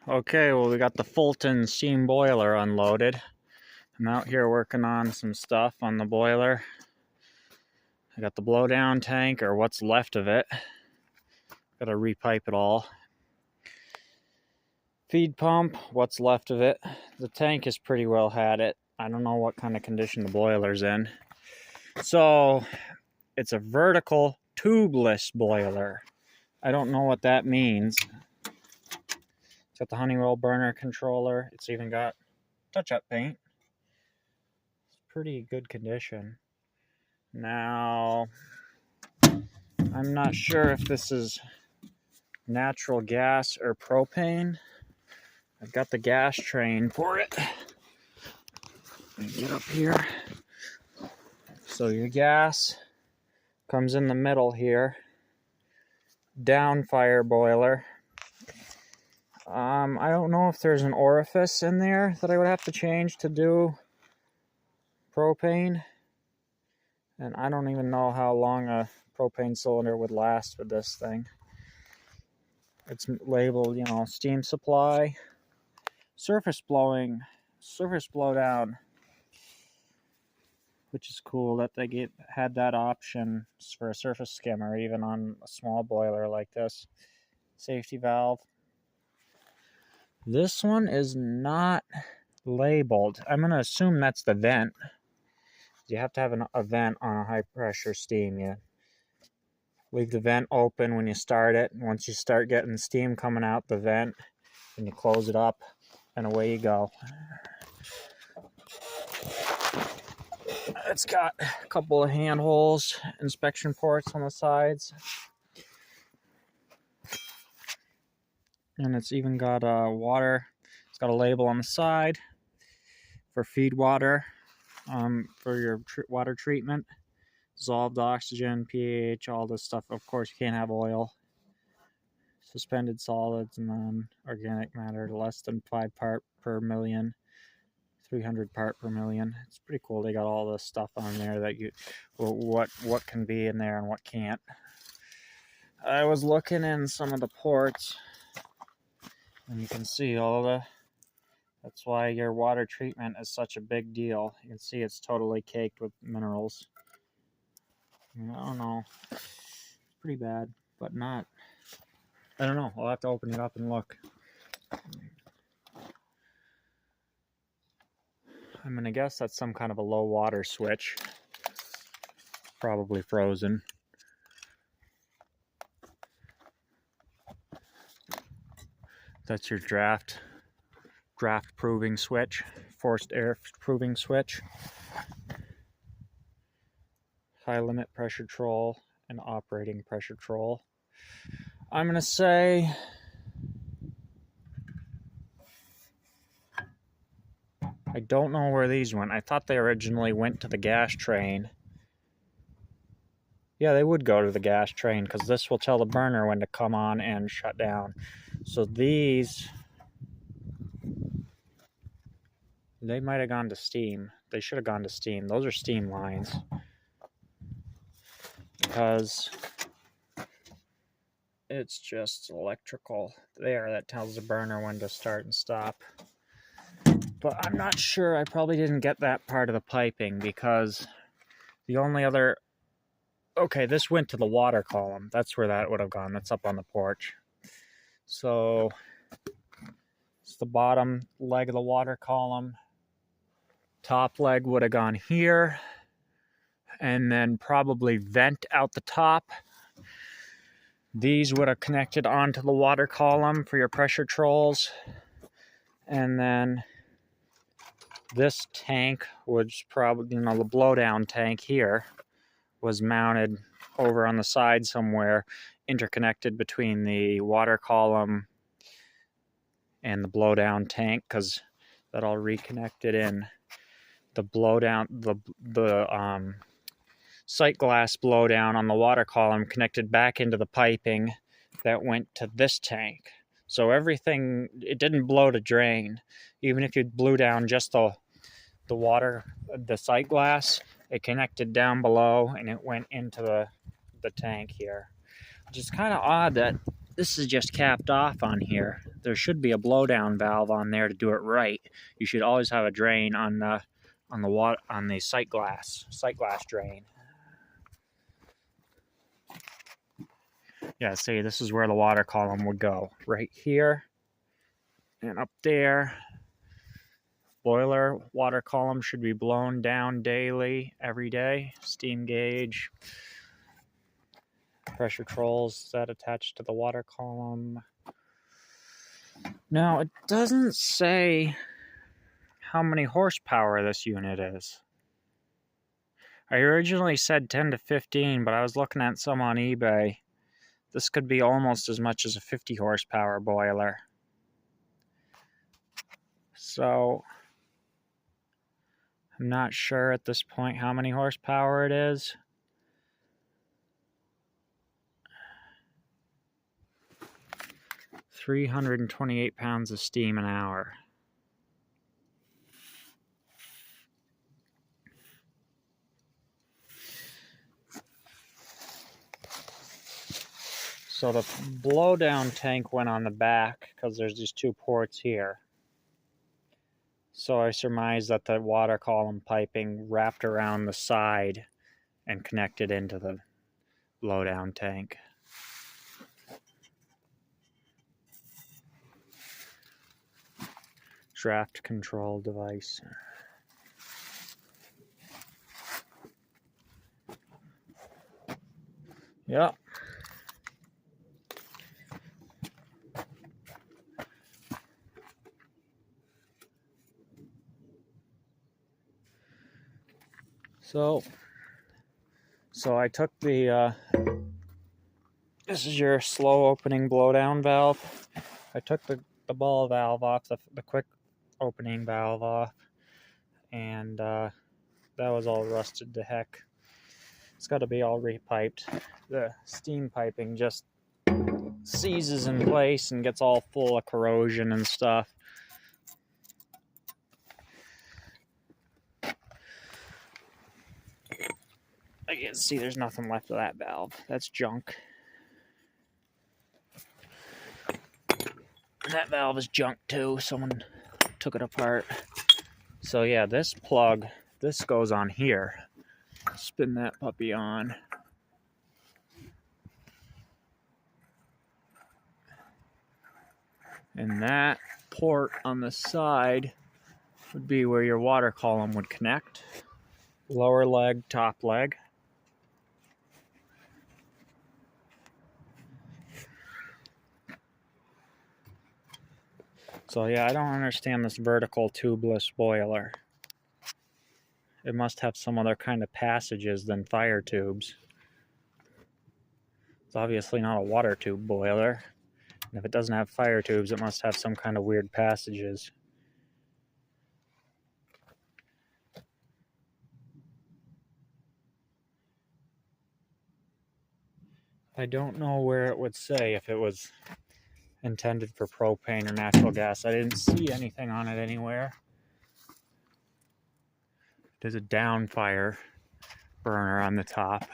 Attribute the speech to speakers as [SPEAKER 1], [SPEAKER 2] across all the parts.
[SPEAKER 1] Okay, well, we got the Fulton steam boiler unloaded. I'm out here working on some stuff on the boiler. I got the blowdown tank, or what's left of it. Gotta repipe it all. Feed pump, what's left of it. The tank has pretty well had it. I don't know what kind of condition the boiler's in. So, it's a vertical tubeless boiler. I don't know what that means. It's got the Honeywell burner controller. It's even got touch-up paint. It's pretty good condition. Now, I'm not sure if this is natural gas or propane. I've got the gas train for it. Let me get up here. So your gas comes in the middle here. Down fire boiler. I don't know if there's an orifice in there that I would have to change to do propane. And I don't even know how long a propane cylinder would last with this thing. It's labeled, steam supply, surface blowdown, which is cool that they had that option for a surface skimmer, even on a small boiler like this. Safety valve. This one is not labeled. I'm going to assume that's the vent. You have to have a vent on a high pressure steam. You leave the vent open when you start it. Once you start getting steam coming out the vent, then you close it up and away you go. It's got a couple of handholds, inspection ports on the sides. And it's even got water. It's got a label on the side for feed water, for your water treatment. Dissolved oxygen, pH, all this stuff. Of course, you can't have oil. Suspended solids, and then organic matter less than 5 part per million, 300 part per million. It's pretty cool. They got all this stuff on there that what can be in there and what can't. I was looking in some of the ports, and you can see that's why your water treatment is such a big deal. You can see it's totally caked with minerals. I don't know. It's pretty bad, but not. I don't know. I'll have to open it up and look. I'm going to guess that's some kind of a low water switch. Probably frozen. That's your draft proving switch, forced air proving switch. High limit pressure control and operating pressure control. I'm going to say I don't know where these went. I thought they originally went to the gas train. Yeah, they would go to the gas train because this will tell the burner when to come on and shut down. So these, they might have gone to steam. They should have gone to steam. Those are steam lines. Because it's just electrical there that tells the burner when to start and stop. But I'm not sure. I probably didn't get that part of the piping because the only other... Okay, this went to the water column. That's where that would have gone. That's up on the porch. So it's the bottom leg of the water column. Top leg would have gone here. And then probably vent out the top. These would have connected onto the water column for your pressure controls. And then this tank was probably, the blowdown tank here was mounted over on the side somewhere, interconnected between the water column and the blowdown tank, because that all reconnected in. The blowdown, the sight glass blowdown on the water column connected back into the piping that went to this tank. So everything, it didn't blow to drain. Even if you blew down just the water, the sight glass, it connected down below and it went into the tank here. Which is kind of odd that this is just capped off on here. There should be a blowdown valve on there to do it right. You should always have a drain on the sight glass drain. Yeah, see, this is where the water column would go. Right here and up there. Boiler water column should be blown down daily, every day. Steam gauge. Pressure controls that attach to the water column. Now, it doesn't say how many horsepower this unit is. I originally said 10 to 15, but I was looking at some on eBay. This could be almost as much as a 50 horsepower boiler. So, I'm not sure at this point how many horsepower it is. $328 pounds of steam an hour. So the blowdown tank went on the back because there's these two ports here. So I surmise that the water column piping wrapped around the side and connected into the blowdown tank. Draft control device. Yep. So I took the, this is your slow opening blowdown valve. I took the ball valve off, the quick opening valve off, and that was all rusted to heck. It's got to be all repiped. The steam piping just seizes in place and gets all full of corrosion and stuff. I can see there's nothing left of that valve. That's junk. That valve is junk too. Someone took it apart. So yeah, this plug, this goes on here. Spin that puppy on. And that port on the side would be where your water column would connect. Lower leg, top leg. So yeah, I don't understand this vertical tubeless boiler. It must have some other kind of passages than fire tubes. It's obviously not a water tube boiler. And if it doesn't have fire tubes, it must have some kind of weird passages. I don't know where it would say if it was intended for propane or natural gas. I didn't see anything on it anywhere. There's a down fire burner on the top.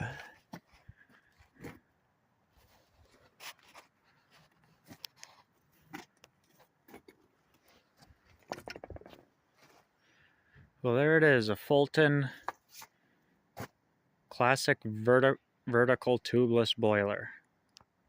[SPEAKER 1] Well, there it is, a Fulton classic vertical tubeless boiler.